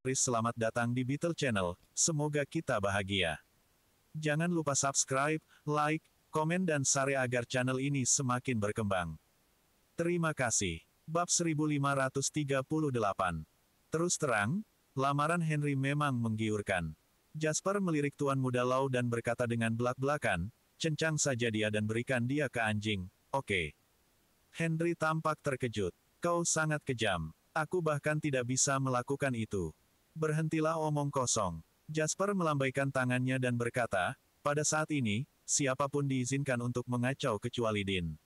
Selamat datang di Beetle Channel, semoga kita bahagia. Jangan lupa subscribe, like, komen dan share agar channel ini semakin berkembang. Terima kasih. Bab 1538. Terus terang, lamaran Henry memang menggiurkan. Jasper melirik Tuan Muda Lau dan berkata dengan belak-belakan, "Cencang saja dia dan berikan dia ke anjing, oke?" Henry tampak terkejut. "Kau sangat kejam. Aku bahkan tidak bisa melakukan itu." "Berhentilah omong kosong." Jasper melambaikan tangannya dan berkata, "Pada saat ini, siapapun diizinkan untuk mengacau kecuali Dean.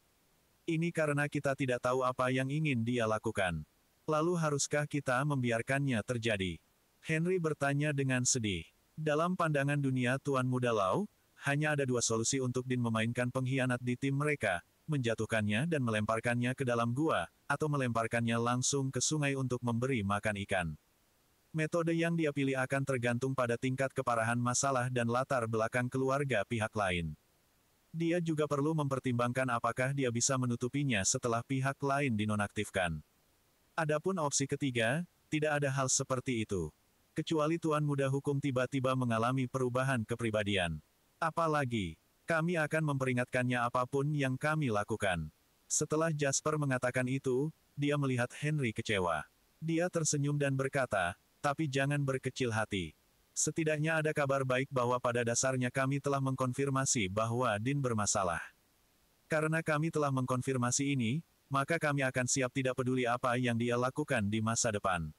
Ini karena kita tidak tahu apa yang ingin dia lakukan. Lalu haruskah kita membiarkannya terjadi?" Henry bertanya dengan sedih. Dalam pandangan dunia Tuan Muda Lau, hanya ada dua solusi untuk Dean memainkan pengkhianat di tim mereka, menjatuhkannya dan melemparkannya ke dalam gua, atau melemparkannya langsung ke sungai untuk memberi makan ikan. Metode yang dia pilih akan tergantung pada tingkat keparahan masalah dan latar belakang keluarga pihak lain. Dia juga perlu mempertimbangkan apakah dia bisa menutupinya setelah pihak lain dinonaktifkan. Adapun opsi ketiga, tidak ada hal seperti itu. Kecuali Tuan Muda Hukum tiba-tiba mengalami perubahan kepribadian. Apalagi, kami akan memperingatkannya apapun yang kami lakukan. Setelah Jasper mengatakan itu, dia melihat Henry kecewa. Dia tersenyum dan berkata, "Tapi jangan berkecil hati. Setidaknya ada kabar baik bahwa pada dasarnya kami telah mengkonfirmasi bahwa Dean bermasalah. Karena kami telah mengkonfirmasi ini, maka kami akan siap tidak peduli apa yang dia lakukan di masa depan."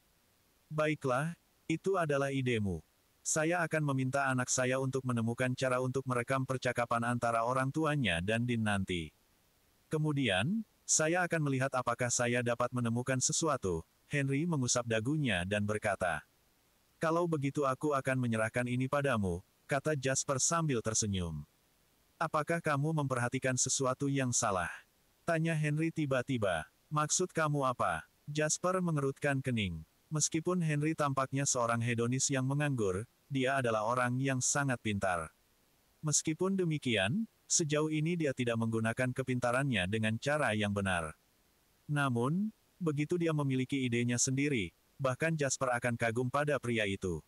"Baiklah, itu adalah idemu. Saya akan meminta anak saya untuk menemukan cara untuk merekam percakapan antara orang tuanya dan Dean nanti. Kemudian, saya akan melihat apakah saya dapat menemukan sesuatu." Henry mengusap dagunya dan berkata, "Kalau begitu aku akan menyerahkan ini padamu," kata Jasper sambil tersenyum. "Apakah kamu memperhatikan sesuatu yang salah?" tanya Henry tiba-tiba. "Maksud kamu apa?" Jasper mengerutkan kening. Meskipun Henry tampaknya seorang hedonis yang menganggur, dia adalah orang yang sangat pintar. Meskipun demikian, sejauh ini dia tidak menggunakan kepintarannya dengan cara yang benar. Namun, begitu dia memiliki idenya sendiri, bahkan Jasper akan kagum pada pria itu.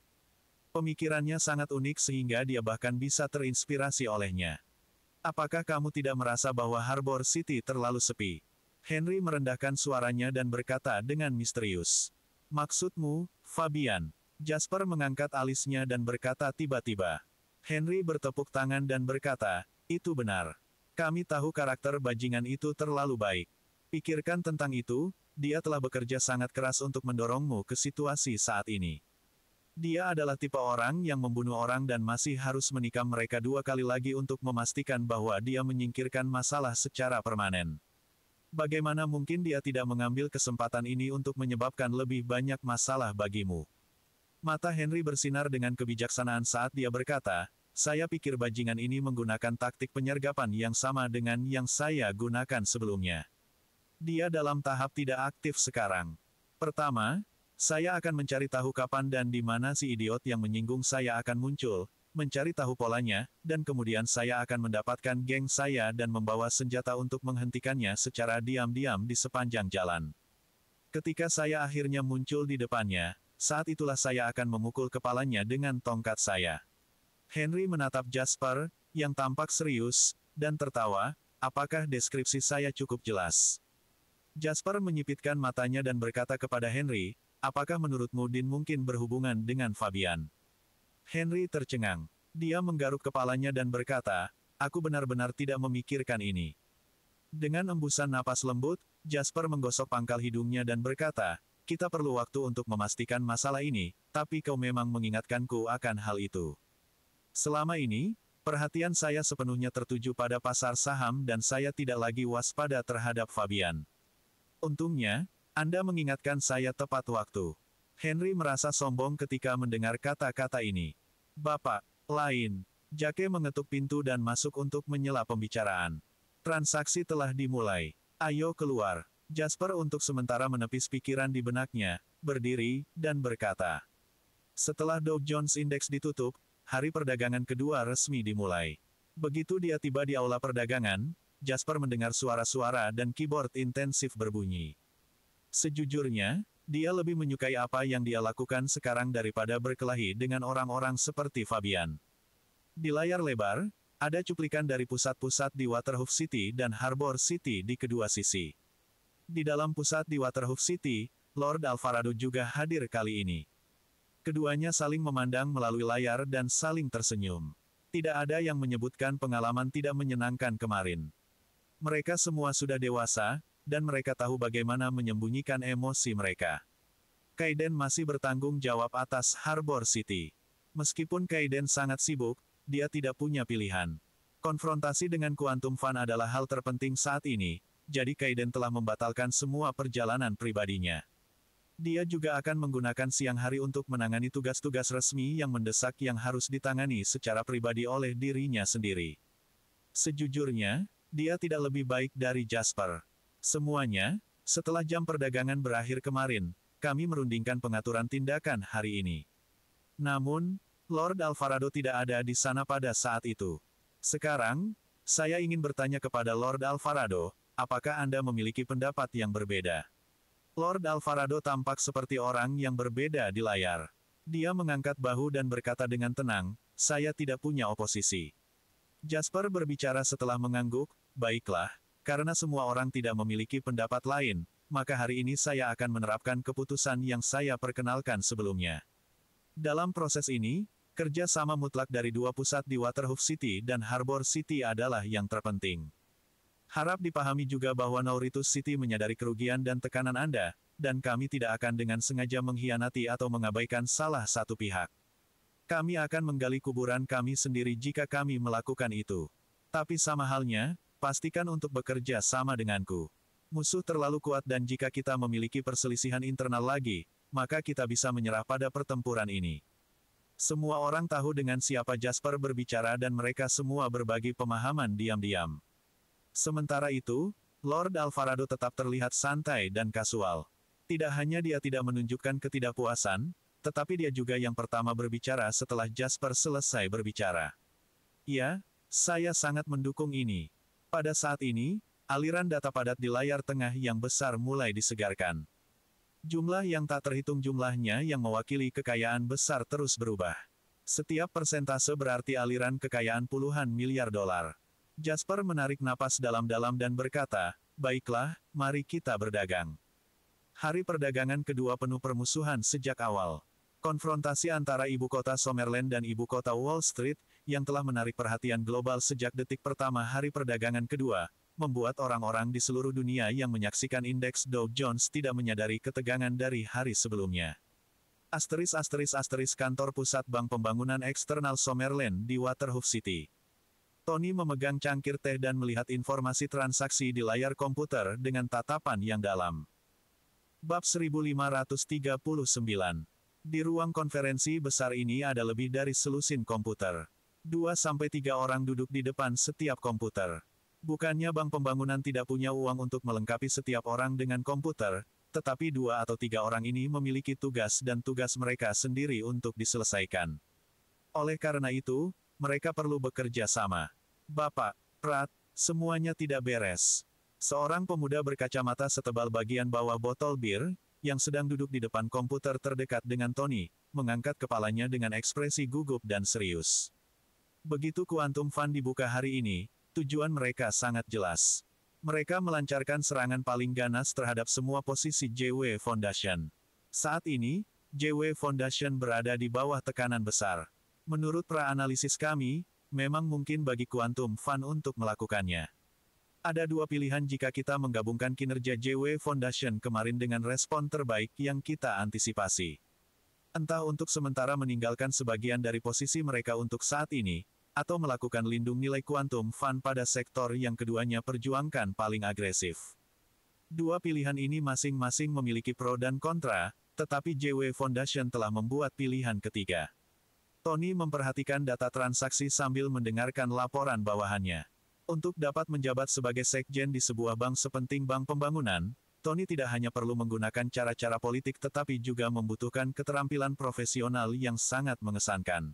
Pemikirannya sangat unik sehingga dia bahkan bisa terinspirasi olehnya. "Apakah kamu tidak merasa bahwa Harbor City terlalu sepi?" Henry merendahkan suaranya dan berkata dengan misterius. "Maksudmu, Fabian?" Jasper mengangkat alisnya dan berkata tiba-tiba. Henry bertepuk tangan dan berkata, "Itu benar. Kami tahu karakter bajingan itu terlalu baik. Pikirkan tentang itu, dia telah bekerja sangat keras untuk mendorongmu ke situasi saat ini. Dia adalah tipe orang yang membunuh orang dan masih harus menikam mereka 2 kali lagi untuk memastikan bahwa dia menyingkirkan masalah secara permanen. Bagaimana mungkin dia tidak mengambil kesempatan ini untuk menyebabkan lebih banyak masalah bagimu?" Mata Henry bersinar dengan kebijaksanaan saat dia berkata, "Saya pikir bajingan ini menggunakan taktik penyergapan yang sama dengan yang saya gunakan sebelumnya. Dia dalam tahap tidak aktif sekarang. Pertama, saya akan mencari tahu kapan dan di mana si idiot yang menyinggung saya akan muncul, mencari tahu polanya, dan kemudian saya akan mendapatkan geng saya dan membawa senjata untuk menghentikannya secara diam-diam di sepanjang jalan. Ketika saya akhirnya muncul di depannya, saat itulah saya akan memukul kepalanya dengan tongkat saya." Henry menatap Jasper, yang tampak serius, dan tertawa, "Apakah deskripsi saya cukup jelas?" Jasper menyipitkan matanya dan berkata kepada Henry, "Apakah menurutmu Dean mungkin berhubungan dengan Fabian?" Henry tercengang. Dia menggaruk kepalanya dan berkata, "Aku benar-benar tidak memikirkan ini." Dengan embusan napas lembut, Jasper menggosok pangkal hidungnya dan berkata, "Kita perlu waktu untuk memastikan masalah ini, tapi kau memang mengingatkanku akan hal itu. Selama ini, perhatian saya sepenuhnya tertuju pada pasar saham dan saya tidak lagi waspada terhadap Fabian. Untungnya, Anda mengingatkan saya tepat waktu." Henry merasa sombong ketika mendengar kata-kata ini. "Bapak, lain." Jake mengetuk pintu dan masuk untuk menyela pembicaraan. "Transaksi telah dimulai. Ayo keluar." Jasper untuk sementara menepis pikiran di benaknya, berdiri, dan berkata. Setelah Dow Jones Index ditutup, hari perdagangan kedua resmi dimulai. Begitu dia tiba di aula perdagangan, Jasper mendengar suara-suara dan keyboard intensif berbunyi. Sejujurnya, Dia lebih menyukai apa yang dia lakukan sekarang daripada berkelahi dengan orang-orang seperti Fabian. Di layar lebar, ada cuplikan dari pusat-pusat di Waterhoof City dan Harbor City di kedua sisi. Di dalam pusat di Waterhoof City, Lord Alvarado juga hadir kali ini. Keduanya saling memandang melalui layar dan saling tersenyum. Tidak ada yang menyebutkan pengalaman tidak menyenangkan kemarin. Mereka semua sudah dewasa, dan mereka tahu bagaimana menyembunyikan emosi mereka. Kaiden masih bertanggung jawab atas Harbor City. Meskipun Kaiden sangat sibuk, dia tidak punya pilihan. Konfrontasi dengan Quantum Fan adalah hal terpenting saat ini, jadi Kaiden telah membatalkan semua perjalanan pribadinya. Dia juga akan menggunakan siang hari untuk menangani tugas-tugas resmi yang mendesak yang harus ditangani secara pribadi oleh dirinya sendiri. Sejujurnya, dia tidak lebih baik dari Jasper. Semuanya, setelah jam perdagangan berakhir kemarin, kami merundingkan pengaturan tindakan hari ini. Namun, Lord Alvarado tidak ada di sana pada saat itu. Sekarang, saya ingin bertanya kepada Lord Alvarado, apakah Anda memiliki pendapat yang berbeda? Lord Alvarado tampak seperti orang yang berbeda di layar. Dia mengangkat bahu dan berkata dengan tenang, saya tidak punya oposisi. Jasper berbicara setelah mengangguk, baiklah, karena semua orang tidak memiliki pendapat lain, maka hari ini saya akan menerapkan keputusan yang saya perkenalkan sebelumnya. Dalam proses ini, kerja sama mutlak dari dua pusat di Waterhoof City dan Harbor City adalah yang terpenting. Harap dipahami juga bahwa Nauritus City menyadari kerugian dan tekanan Anda, dan kami tidak akan dengan sengaja mengkhianati atau mengabaikan salah satu pihak. Kami akan menggali kuburan kami sendiri jika kami melakukan itu. Tapi sama halnya, pastikan untuk bekerja sama denganku. Musuh terlalu kuat dan jika kita memiliki perselisihan internal lagi, maka kita bisa menyerah pada pertempuran ini. Semua orang tahu dengan siapa Jasper berbicara dan mereka semua berbagi pemahaman diam-diam. Sementara itu, Lord Alvarado tetap terlihat santai dan kasual. Tidak hanya dia tidak menunjukkan ketidakpuasan, tetapi dia juga yang pertama berbicara setelah Jasper selesai berbicara. Ya, saya sangat mendukung ini. Pada saat ini, aliran data padat di layar tengah yang besar mulai disegarkan. Jumlah yang tak terhitung jumlahnya yang mewakili kekayaan besar terus berubah. Setiap persentase berarti aliran kekayaan puluhan miliar dolar. Jasper menarik napas dalam-dalam dan berkata, baiklah, mari kita berdagang. Hari perdagangan kedua penuh permusuhan sejak awal. Konfrontasi antara ibu kota Summerland dan ibu kota Wall Street, yang telah menarik perhatian global sejak detik pertama hari perdagangan kedua, membuat orang-orang di seluruh dunia yang menyaksikan indeks Dow Jones tidak menyadari ketegangan dari hari sebelumnya. Kantor pusat Bank Pembangunan Eksternal Summerland di Waterhoof City. Tony memegang cangkir teh dan melihat informasi transaksi di layar komputer dengan tatapan yang dalam. Bab 1539. Di ruang konferensi besar ini ada lebih dari selusin komputer. 2-3 orang duduk di depan setiap komputer. Bukannya Bank Pembangunan tidak punya uang untuk melengkapi setiap orang dengan komputer, tetapi 2 atau 3 orang ini memiliki tugas dan tugas mereka sendiri untuk diselesaikan. Oleh karena itu, mereka perlu bekerja sama. Bapak, Pratt, semuanya tidak beres. Seorang pemuda berkacamata setebal bagian bawah botol bir, yang sedang duduk di depan komputer terdekat dengan Tony, mengangkat kepalanya dengan ekspresi gugup dan serius. Begitu Quantum Fund dibuka hari ini, tujuan mereka sangat jelas. Mereka melancarkan serangan paling ganas terhadap semua posisi JW Foundation. Saat ini, JW Foundation berada di bawah tekanan besar. Menurut pra-analisis kami, memang mungkin bagi Quantum Fund untuk melakukannya. Ada dua pilihan jika kita menggabungkan kinerja JW Foundation kemarin dengan respon terbaik yang kita antisipasi. Entah untuk sementara meninggalkan sebagian dari posisi mereka untuk saat ini, atau melakukan lindung nilai Quantum Fund pada sektor yang keduanya perjuangkan paling agresif. Dua pilihan ini masing-masing memiliki pro dan kontra, tetapi JW Foundation telah membuat pilihan ketiga. Tony memperhatikan data transaksi sambil mendengarkan laporan bawahannya. Untuk dapat menjabat sebagai sekjen di sebuah bank sepenting Bank Pembangunan, Tony tidak hanya perlu menggunakan cara-cara politik tetapi juga membutuhkan keterampilan profesional yang sangat mengesankan.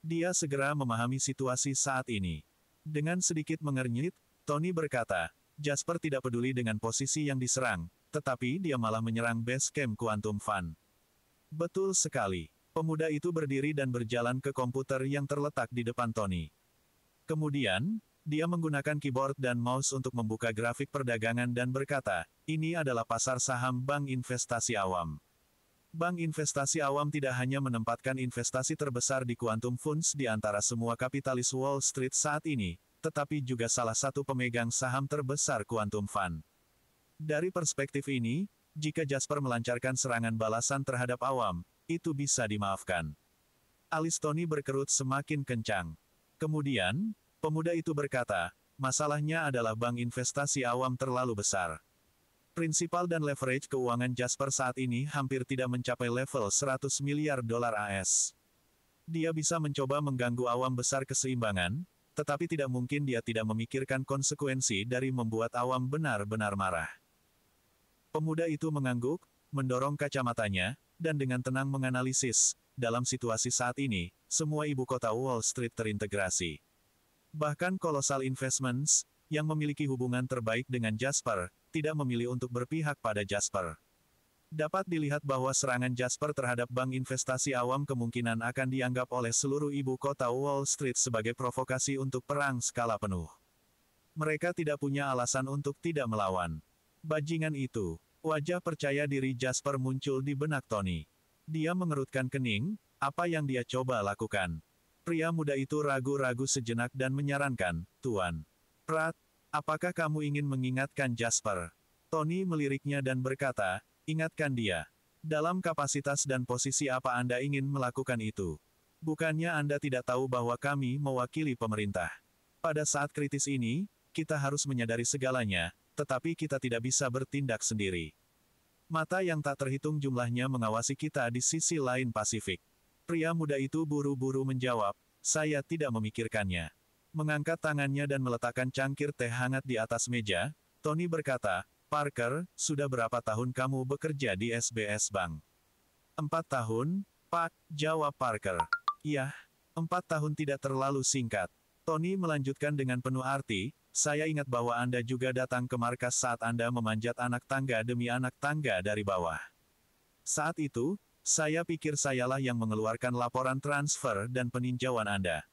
Dia segera memahami situasi saat ini. Dengan sedikit mengernyit, Tony berkata, Jasper tidak peduli dengan posisi yang diserang, tetapi dia malah menyerang base camp Quantum Fun. Betul sekali. Pemuda itu berdiri dan berjalan ke komputer yang terletak di depan Tony. Kemudian, dia menggunakan keyboard dan mouse untuk membuka grafik perdagangan dan berkata, ini adalah pasar saham Bank Investasi Awam. Bank Investasi Awam tidak hanya menempatkan investasi terbesar di Quantum Funds di antara semua kapitalis Wall Street saat ini, tetapi juga salah satu pemegang saham terbesar Quantum Fund. Dari perspektif ini, jika Jasper melancarkan serangan balasan terhadap awam, itu bisa dimaafkan. Alis Tony berkerut semakin kencang. Kemudian, pemuda itu berkata, masalahnya adalah bank investasi awam terlalu besar. Prinsipal dan leverage keuangan Jasper saat ini hampir tidak mencapai level 100 miliar dolar AS. Dia bisa mencoba mengganggu awam besar keseimbangan, tetapi tidak mungkin dia tidak memikirkan konsekuensi dari membuat awam benar-benar marah. Pemuda itu mengangguk, mendorong kacamatanya, dan dengan tenang menganalisis, dalam situasi saat ini, semua ibu kota Wall Street terintegrasi. Bahkan Colossal Investments, yang memiliki hubungan terbaik dengan Jasper, tidak memilih untuk berpihak pada Jasper. Dapat dilihat bahwa serangan Jasper terhadap bank investasi awam kemungkinan akan dianggap oleh seluruh ibu kota Wall Street sebagai provokasi untuk perang skala penuh. Mereka tidak punya alasan untuk tidak melawan. Bajingan itu. Wajah percaya diri Jasper muncul di benak Tony. Dia mengerutkan kening, apa yang dia coba lakukan. Pria muda itu ragu-ragu sejenak dan menyarankan, Tuan Pratt, apakah kamu ingin mengingatkan Jasper? Tony meliriknya dan berkata, ingatkan dia. Dalam kapasitas dan posisi apa Anda ingin melakukan itu? Bukannya Anda tidak tahu bahwa kami mewakili pemerintah. Pada saat kritis ini, kita harus menyadari segalanya, tetapi kita tidak bisa bertindak sendiri. Mata yang tak terhitung jumlahnya mengawasi kita di sisi lain Pasifik. Pria muda itu buru-buru menjawab, saya tidak memikirkannya. Mengangkat tangannya dan meletakkan cangkir teh hangat di atas meja, Tony berkata, Parker, sudah berapa tahun kamu bekerja di SBS Bank? 4 tahun, Pak, jawab Parker. Iya, 4 tahun tidak terlalu singkat. Tony melanjutkan dengan penuh arti, saya ingat bahwa Anda juga datang ke markas saat Anda memanjat anak tangga demi anak tangga dari bawah. Saat itu, saya pikir sayalah yang mengeluarkan laporan transfer dan peninjauan Anda.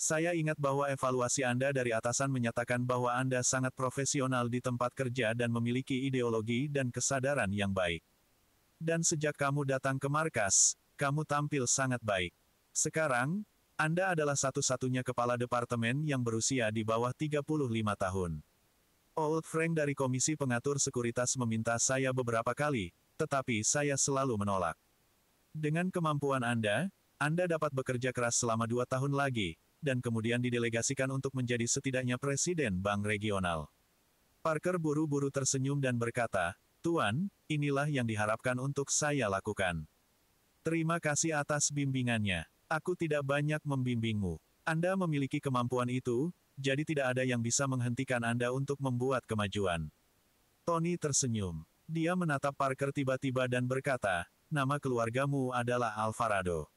Saya ingat bahwa evaluasi Anda dari atasan menyatakan bahwa Anda sangat profesional di tempat kerja dan memiliki ideologi dan kesadaran yang baik. Dan sejak kamu datang ke markas, kamu tampil sangat baik. Sekarang, Anda adalah satu-satunya kepala departemen yang berusia di bawah 35 tahun. Old Frank dari Komisi Pengatur Sekuritas meminta saya beberapa kali, tetapi saya selalu menolak. Dengan kemampuan Anda dapat bekerja keras selama 2 tahun lagi, dan kemudian didelegasikan untuk menjadi setidaknya presiden bank regional. Parker buru-buru tersenyum dan berkata, Tuan, inilah yang diharapkan untuk saya lakukan. Terima kasih atas bimbingannya. Aku tidak banyak membimbingmu. Anda memiliki kemampuan itu, jadi tidak ada yang bisa menghentikan Anda untuk membuat kemajuan. Tony tersenyum. Dia menatap Parker tiba-tiba dan berkata, nama keluargamu adalah Alvarado.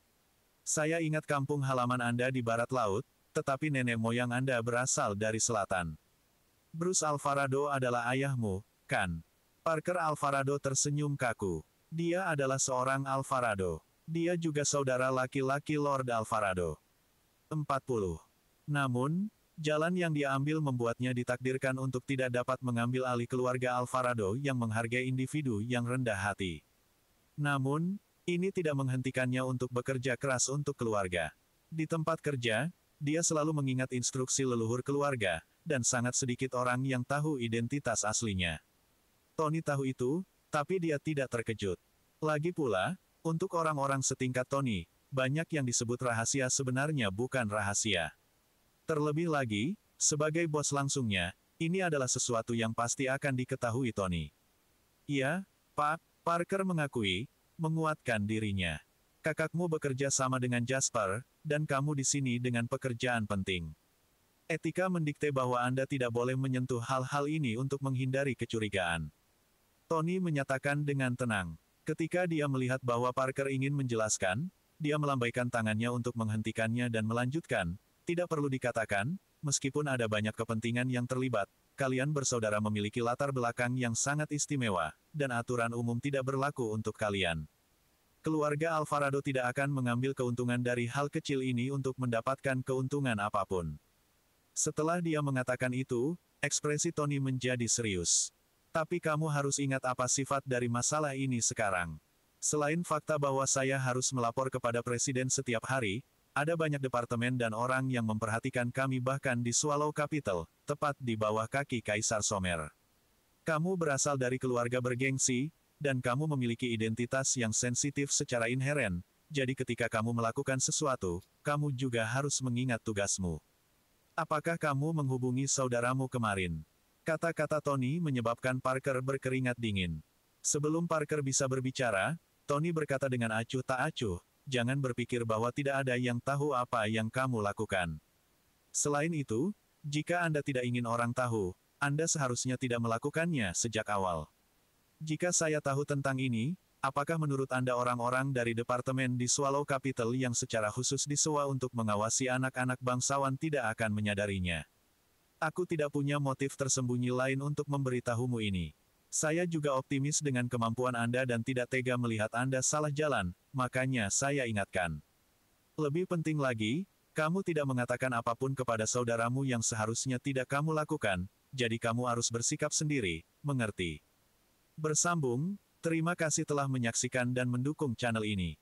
Saya ingat kampung halaman Anda di barat laut, tetapi nenek moyang Anda berasal dari selatan. Bruce Alvarado adalah ayahmu, kan? Parker Alvarado tersenyum kaku. Dia adalah seorang Alvarado. Dia juga saudara laki-laki Lord Alvarado. 40. Namun, jalan yang dia ambil membuatnya ditakdirkan untuk tidak dapat mengambil alih keluarga Alvarado yang menghargai individu yang rendah hati. Namun, ini tidak menghentikannya untuk bekerja keras untuk keluarga. Di tempat kerja, dia selalu mengingat instruksi leluhur keluarga, dan sangat sedikit orang yang tahu identitas aslinya. Tony tahu itu, tapi dia tidak terkejut. Lagi pula, untuk orang-orang setingkat Tony, banyak yang disebut rahasia sebenarnya bukan rahasia. Terlebih lagi, sebagai bos langsungnya, ini adalah sesuatu yang pasti akan diketahui Tony. Iya, Pak, Parker mengakui, menguatkan dirinya. Kakakmu bekerja sama dengan Jasper, dan kamu di sini dengan pekerjaan penting. Etika mendikte bahwa Anda tidak boleh menyentuh hal-hal ini untuk menghindari kecurigaan. Tony menyatakan dengan tenang. Ketika dia melihat bahwa Parker ingin menjelaskan, dia melambaikan tangannya untuk menghentikannya dan melanjutkan, tidak perlu dikatakan, meskipun ada banyak kepentingan yang terlibat, kalian bersaudara memiliki latar belakang yang sangat istimewa, dan aturan umum tidak berlaku untuk kalian. Keluarga Alvarado tidak akan mengambil keuntungan dari hal kecil ini untuk mendapatkan keuntungan apapun. Setelah dia mengatakan itu, ekspresi Tony menjadi serius. Tapi kamu harus ingat apa sifat dari masalah ini sekarang. Selain fakta bahwa saya harus melapor kepada presiden setiap hari, ada banyak departemen dan orang yang memperhatikan kami bahkan di Swallow Capital, tepat di bawah kaki Kaisar Sommer. Kamu berasal dari keluarga bergengsi, dan kamu memiliki identitas yang sensitif secara inheren, jadi ketika kamu melakukan sesuatu, kamu juga harus mengingat tugasmu. Apakah kamu menghubungi saudaramu kemarin? Kata-kata Tony menyebabkan Parker berkeringat dingin. Sebelum Parker bisa berbicara, Tony berkata dengan acuh tak acuh, jangan berpikir bahwa tidak ada yang tahu apa yang kamu lakukan. Selain itu, jika Anda tidak ingin orang tahu, Anda seharusnya tidak melakukannya sejak awal. Jika saya tahu tentang ini, apakah menurut Anda orang-orang dari departemen di Swallow Capital yang secara khusus disewa untuk mengawasi anak-anak bangsawan tidak akan menyadarinya? Aku tidak punya motif tersembunyi lain untuk memberitahumu ini. Saya juga optimis dengan kemampuan Anda dan tidak tega melihat Anda salah jalan, makanya saya ingatkan. Lebih penting lagi, kamu tidak mengatakan apapun kepada saudaramu yang seharusnya tidak kamu lakukan, jadi kamu harus bersikap sendiri, mengerti? Bersambung, terima kasih telah menyaksikan dan mendukung channel ini.